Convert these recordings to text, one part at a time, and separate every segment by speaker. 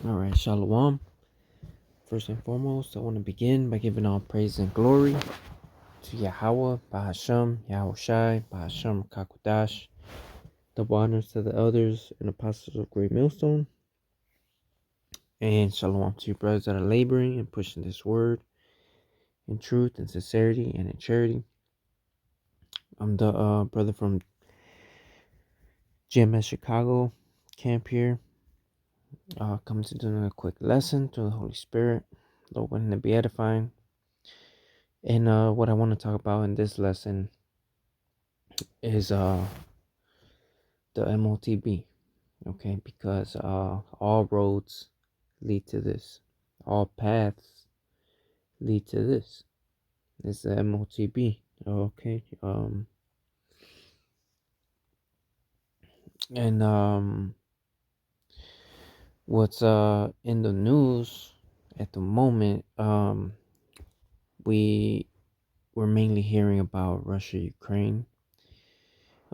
Speaker 1: All right, Shalom. First and foremost, I want to begin by giving all praise and glory to Yahweh, Bahasham, Yahushai, Bahasham, Kakudash. Double honors to the elders and apostles of Great Millstone. And Shalom to you brothers that are laboring and pushing this word in truth and sincerity and in charity. I'm the brother from GMS Chicago camp here. Coming to do a quick lesson through the Holy Spirit. Lord willing to be edifying. And what I want to talk about in this lesson is the MOTB, okay? Because all roads lead to this, all paths lead to this. It's the MOTB, okay? And what's in the news at the moment, we're mainly hearing about Russia, Ukraine,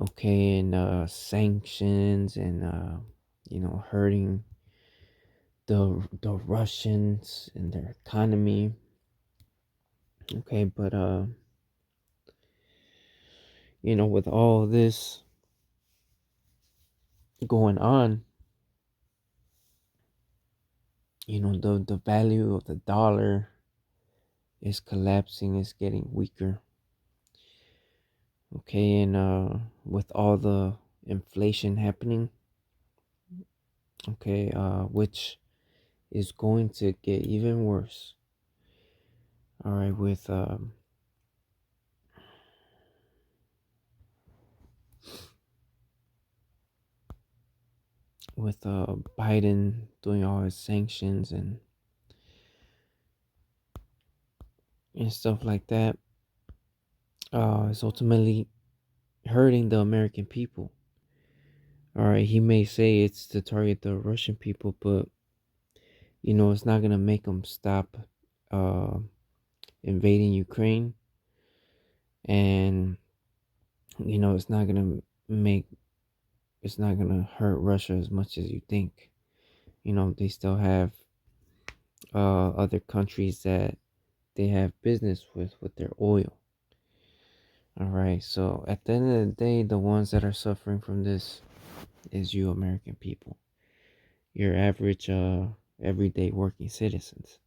Speaker 1: okay, and sanctions and hurting the Russians and their economy. Okay, but with all this going on, the value of the dollar is collapsing, is getting weaker. Okay, and with all the inflation happening, okay, which is going to get even worse. All right, with Biden doing all his sanctions and stuff like that, it's ultimately hurting the American people. All right, he may say it's to target the Russian people, but it's not gonna make them stop uh, invading Ukraine, and it's not gonna make it's not gonna hurt Russia as much as you think. They still have other countries that they have business with their oil. All right, so at the end of the day, the ones that are suffering from this is you American people, your average everyday working citizens.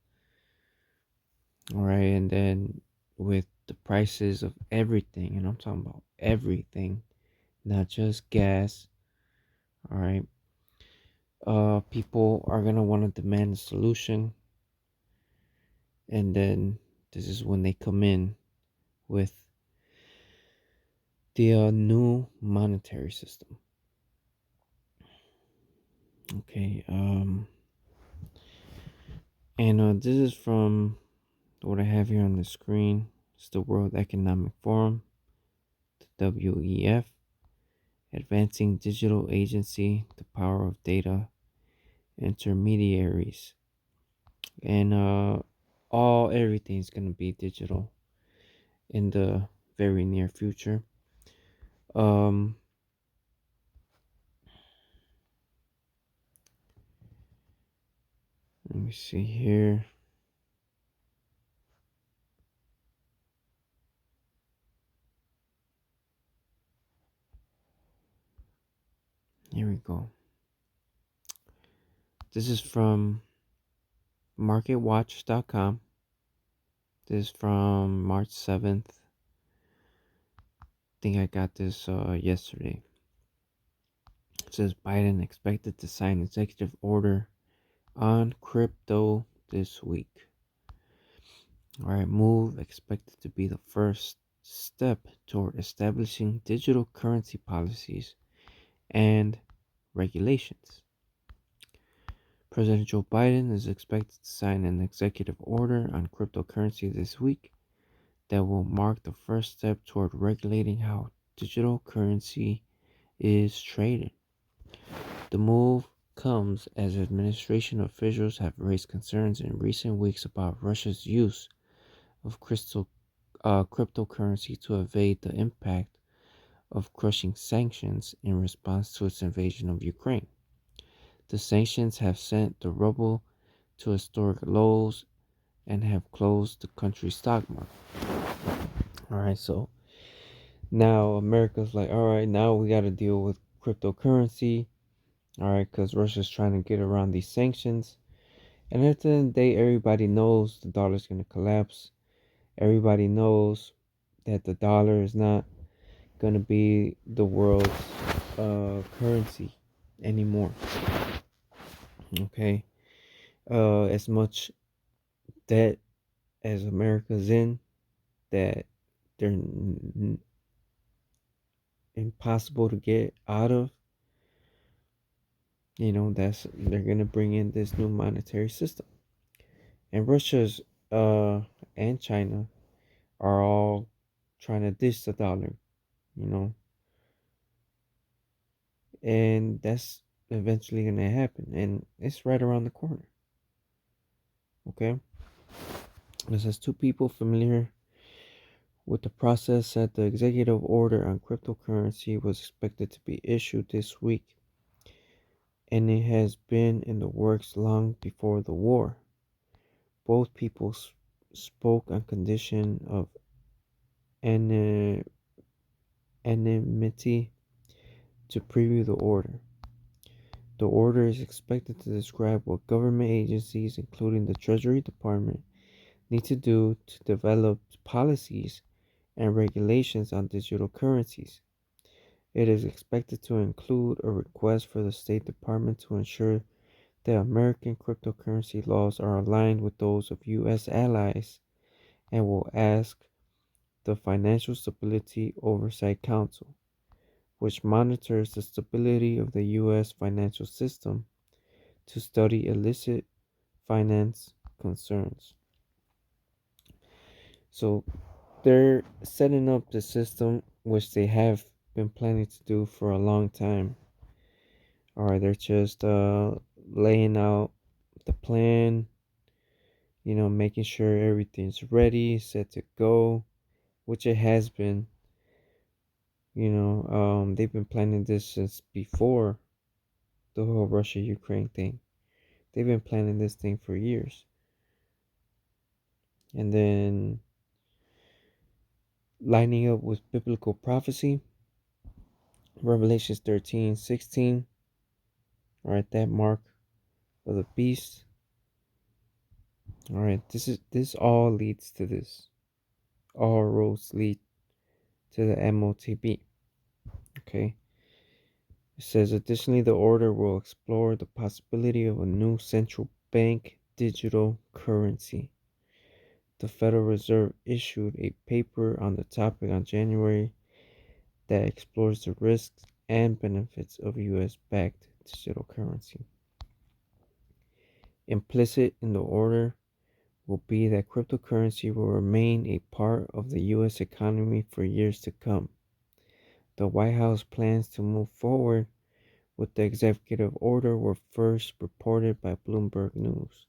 Speaker 1: All right, and then with the prices of everything, and I'm talking about everything, not just gas. All right, people are gonna want to demand a solution, and then this is when they come in with the new monetary system. Okay, and this is from what I have here on the screen. It's the World Economic Forum, the WEF, Advancing Digital Agency, the Power of Data Intermediaries, and everything's gonna be digital in the very near future. Um, Let me see here. Here we go. This is from MarketWatch.com. This is from March 7th. I think I got this yesterday. It says Biden expected to sign executive order on crypto this week. All right, move expected to be the first step toward establishing digital currency policies and regulations. President Joe Biden is expected to sign an executive order on cryptocurrency this week that will mark the first step toward regulating how digital currency is traded. The move comes as administration officials have raised concerns in recent weeks about Russia's use of cryptocurrency to evade the impact of crushing sanctions in response to its invasion of Ukraine. The sanctions have sent the ruble to historic lows and have closed the country's stock market. All right, so now America's like, all right, now we got to deal with cryptocurrency. All right, because Russia's trying to get around these sanctions. And at the end of the day, everybody knows the dollar's going to collapse. Everybody knows that the dollar is not going to be the world's currency anymore. Okay. As much debt as America's in, that they're impossible to get out of, that's they're going to bring in this new monetary system. And Russia's and China are all trying to dish the dollar, you know, and that's eventually going to happen, and it's right around the corner. Okay, it says two people familiar with the process said the executive order on cryptocurrency was expected to be issued this week, and it has been in the works long before the war. Both people spoke on condition of ana- anonymity to preview the order. The order is expected to describe what government agencies, including the Treasury Department, need to do to develop policies and regulations on digital currencies. It is expected to include a request for the State Department to ensure that American cryptocurrency laws are aligned with those of U.S. allies, and will ask the Financial Stability Oversight Council, which monitors the stability of the U.S. financial system, to study illicit finance concerns. So they're setting up the system, which they have been planning to do for a long time. All right, they're just laying out the plan, making sure everything's ready, set to go, which it has been. They've been planning this since before the whole Russia Ukraine thing. They've been planning this thing for years. And then lining up with biblical prophecy, Revelations 13:16, all right, that mark of the beast. All right, this all leads to this. All roads lead to the MOTB. Okay. It says additionally the order will explore the possibility of a new central bank digital currency. The Federal Reserve issued a paper on the topic on January that explores the risks and benefits of US backed digital currency. Implicit in the order will be that cryptocurrency will remain a part of the US economy for years to come. The White House plans to move forward with the executive order were first reported by Bloomberg News.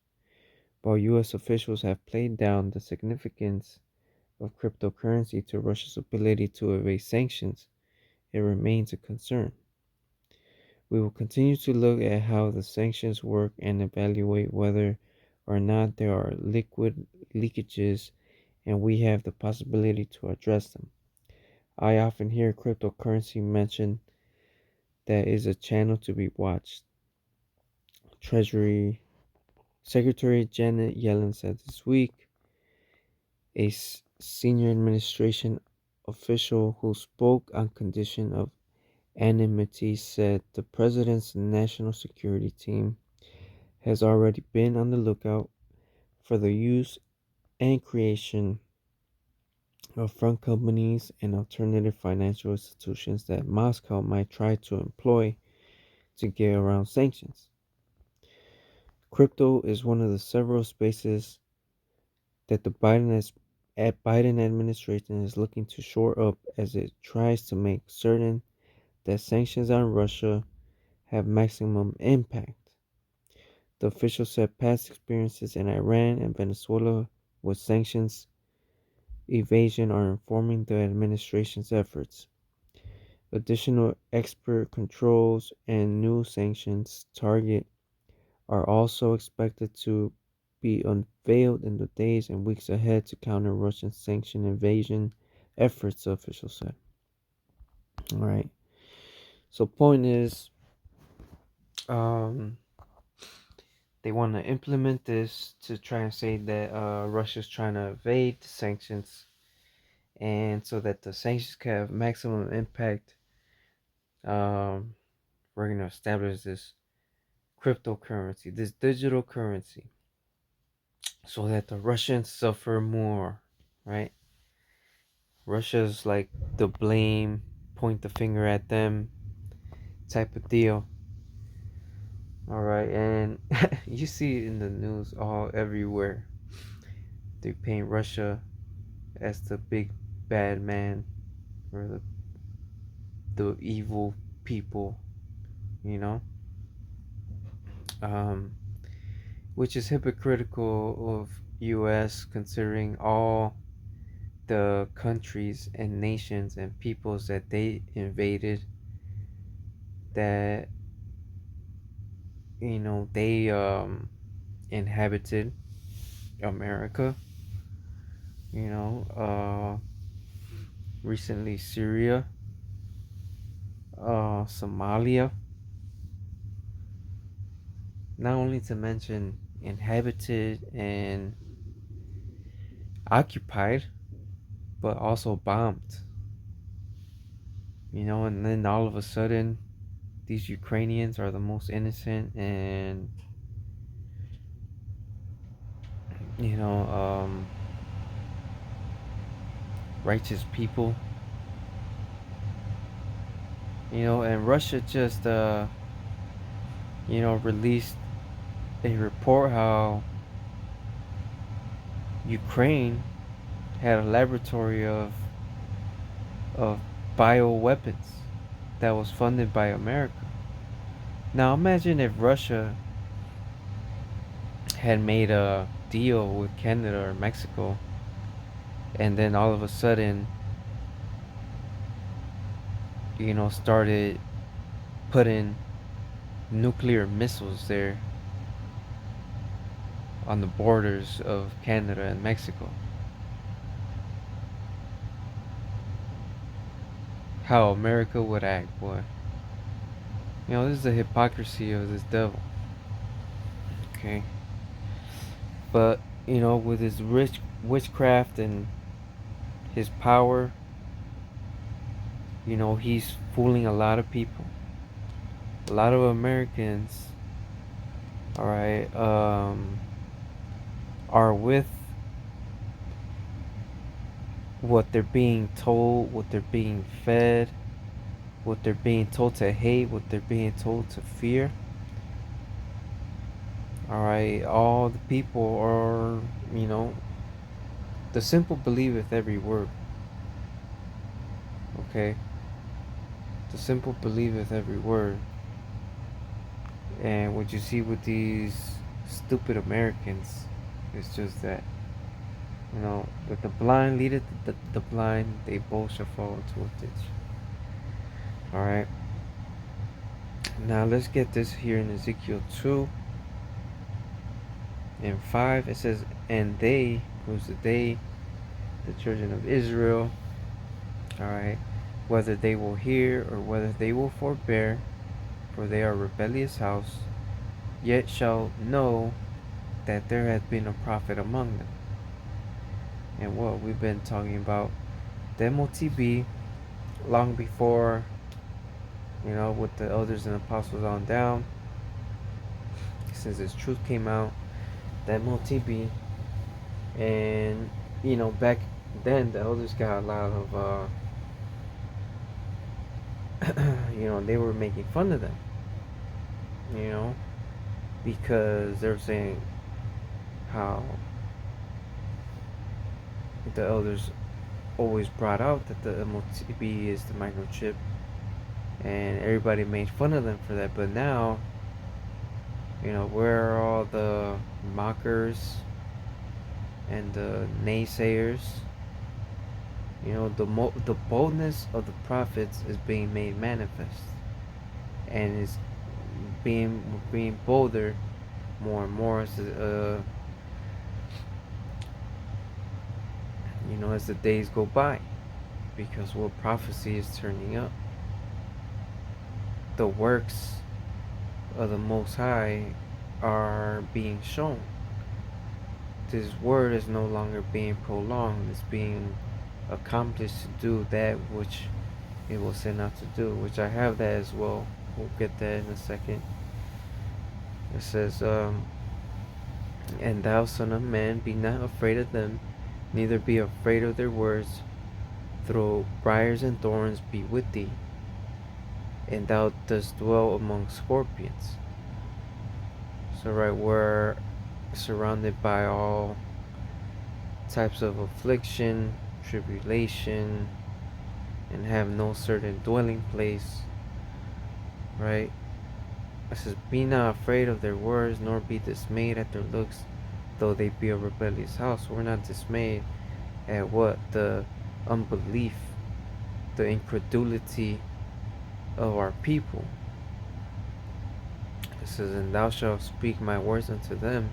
Speaker 1: While US officials have played down the significance of cryptocurrency to Russia's ability to evade sanctions, it remains a concern. We will continue to look at how the sanctions work and evaluate whether or not there are liquid leakages and we have the possibility to address them. I often hear cryptocurrency mentioned. That is a channel to be watched. Treasury Secretary Janet Yellen said this week. A senior administration official who spoke on condition of anonymity said the president's national security team has already been on the lookout for the use and creation of front companies and alternative financial institutions that Moscow might try to employ to get around sanctions. Crypto is one of the several spaces that the Biden administration is looking to shore up as it tries to make certain that sanctions on Russia have maximum impact. The official said past experiences in Iran and Venezuela with sanctions evasion are informing the administration's efforts. Additional export controls and new sanctions target are also expected to be unveiled in the days and weeks ahead to counter Russian sanction invasion efforts, officials said. All right. So point is, um, they want to implement this to try and say that Russia's trying to evade the sanctions, and so that the sanctions can have maximum impact. Um, we're going to establish this cryptocurrency, this digital currency, so that the Russians suffer more, right? Russia's like the blame, point the finger at them type of deal. All right, and you see it in the news all everywhere. They paint Russia as the big bad man or the evil people, you know, um, which is hypocritical of U.S. considering all the countries and nations and peoples that they invaded, that they inhabited America. Recently Syria, Somalia, not only to mention inhabited and occupied, but also bombed. And then all of a sudden, these Ukrainians are the most innocent and you know um, righteous people. And Russia just released a report how Ukraine had a laboratory of bioweapons that was funded by America. Now imagine if Russia had made a deal with Canada or Mexico, and then all of a sudden, started putting nuclear missiles there on the borders of Canada and Mexico. How America would act, boy. This is the hypocrisy of this devil. Okay. But, with his rich witchcraft and his power, he's fooling a lot of people. A lot of Americans, all right, are with what they're being told, what they're being fed, what they're being told to hate, what they're being told to fear. All right, all the people are, the simple believeth every word. Okay, the simple believeth every word. And what you see with these stupid Americans is just that, that the blind leadeth the blind, they both shall fall into a ditch. All right. Now let's get this here in Ezekiel 2 and 5. It says, and they, who's the children of Israel, all right, whether they will hear or whether they will forbear, for they are a rebellious house, yet shall know that there hath been a prophet among them. And what we've been talking about, the MOTB, long before, with the elders and apostles on down, since this truth came out, the MOTB, and back then the elders got a lot of they were making fun of them, because they're saying how the elders always brought out that the MOTB is the microchip, and everybody made fun of them for that. But now, where are all the mockers and the naysayers? The boldness of the prophets is being made manifest, and is being bolder more and more as as the days go by, because what prophecy is turning up, the works of the Most High are being shown. This word is no longer being prolonged; it's being accomplished to do that which it was sent out to do, which I have that as well. We'll get that in a second. It says, and thou, son of man, be not afraid of them, neither be afraid of their words. Though briars and thorns be with thee, and thou dost dwell among scorpions. So, right, we're surrounded by all types of affliction, tribulation, and have no certain dwelling place, right? It says, be not afraid of their words, nor be dismayed at their looks, though they be a rebellious house. We're not dismayed at what? The unbelief, the incredulity of our people. It says, and thou shalt speak my words unto them,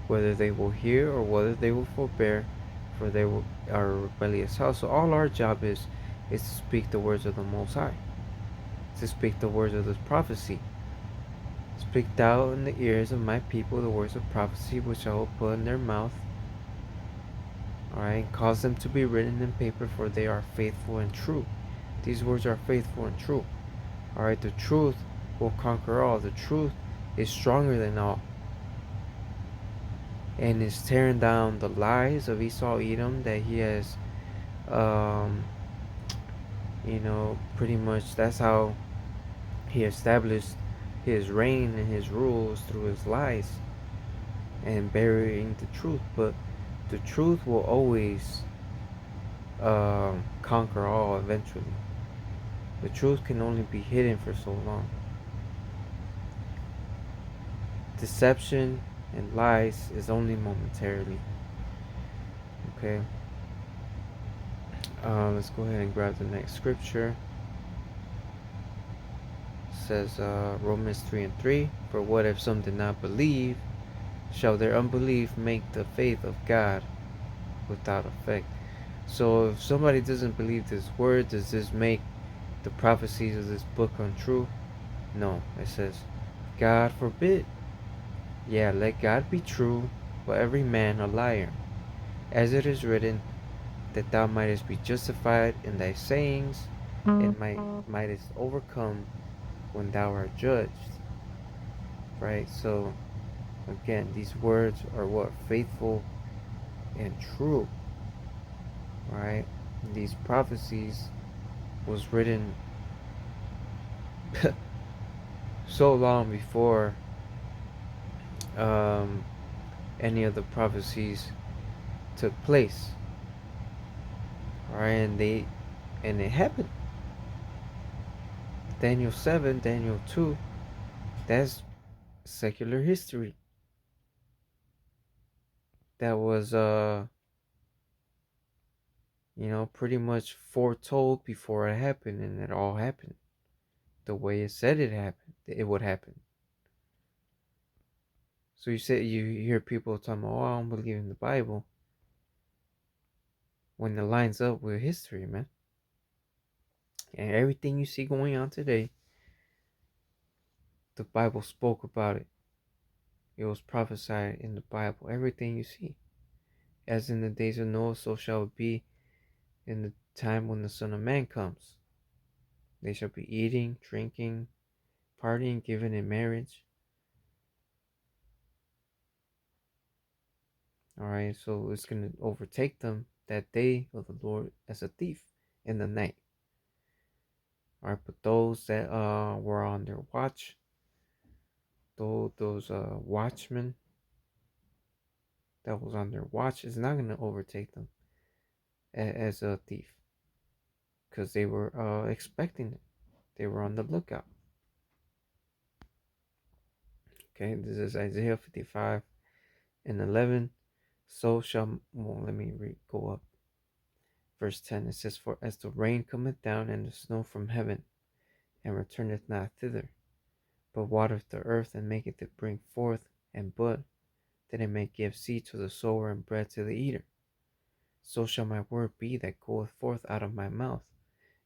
Speaker 1: whether they will hear or whether they will forbear, for they are a rebellious house. So all our job is to speak the words of the Most High, to speak the words of this prophecy. Speak thou in the ears of my people the words of prophecy which I will put in their mouth. Alright, cause them to be written in paper, for they are faithful and true. These words are faithful and true. Alright, the truth will conquer all. The truth is stronger than all, and is tearing down the lies of Esau Edom that he has, pretty much that's how he established his reign and his rules, through his lies and burying the truth. But the truth will always conquer all eventually. The truth can only be hidden for so long. Deception and lies is only momentarily. Okay. Let's go ahead and grab the next scripture. It says Romans 3:3. For what if some did not believe? Shall their unbelief make the faith of God without effect? So if somebody doesn't believe this word, does this make the prophecies of this book untrue? No. It says, God forbid. Yeah, let God be true, but every man a liar. As it is written, that thou mightest be justified in thy sayings, and mightest overcome when thou art judged. Right? So, again, these words are what? Faithful and true. Right? These prophecies was written so long before um, any of the prophecies took place. Right? And it happened. Daniel 7, Daniel 2, that's secular history. That was pretty much foretold before it happened, and it all happened the way it said it would happen. So you hear people talking about, oh, I don't believe in the Bible, when it lines up with history, man. And everything you see going on today, the Bible spoke about it. It was prophesied in the Bible. Everything you see. As in the days of Noah, so shall it be in the time when the Son of Man comes. They shall be eating, drinking, partying, giving in marriage. Alright, so it's going to overtake them that day of the Lord as a thief in the night. Alright, but those that were on their watch, those watchmen that was on their watch, is not going to overtake them as a thief, because they were expecting it. They were on the lookout. Okay, this is Isaiah 55:11. So shall, well, let me go up. Verse 10 it says, "For as the rain cometh down and the snow from heaven, and returneth not thither, but watereth the earth and maketh it bring forth and bud, that it may give seed to the sower and bread to the eater, so shall my word be that goeth forth out of my mouth.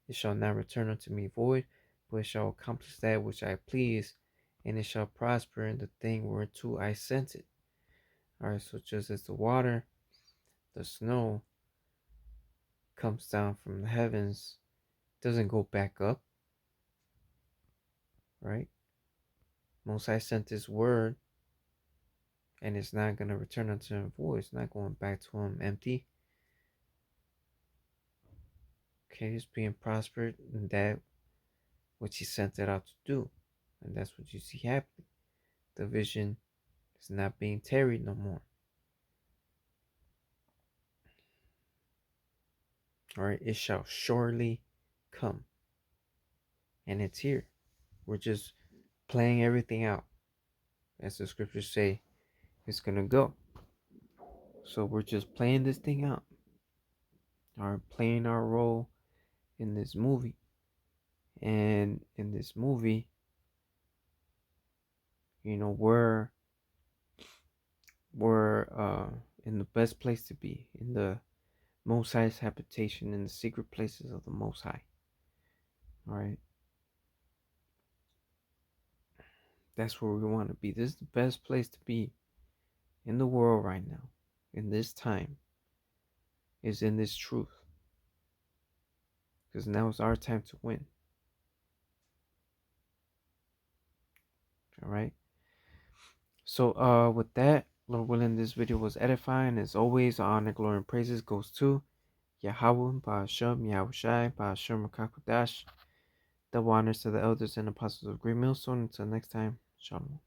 Speaker 1: It shall not return unto me void, but it shall accomplish that which I please, and it shall prosper in the thing whereto I sent it." Alright, so just as the water, the snow comes down from the heavens, doesn't go back up, right? Most High sent His word, and it's not going to return unto Him void. It's not going back to Him empty. Okay, it's being prospered in that which He sent it out to do. And that's what you see happening. The vision is not being tarried no more. Alright, it shall surely come. And it's here. We're just playing everything out. As the scriptures say, it's going to go. So we're just playing this thing out. Or playing our role in this movie. And in this movie, we're in the best place to be, in the Most High's habitation, in the secret places of the Most High. All right, that's where we want to be. This is the best place to be in the world right now, in this time, is in this truth, because now is our time to win. All right. So with that, Lord willing, this video was edifying. As always, honor, glory, and praises goes to Yahweh, Ba'ashem, Yahushai, Ba'ashem, Makakudash. Double honors to the elders and apostles of Green Millstone. Until next time, Shalom.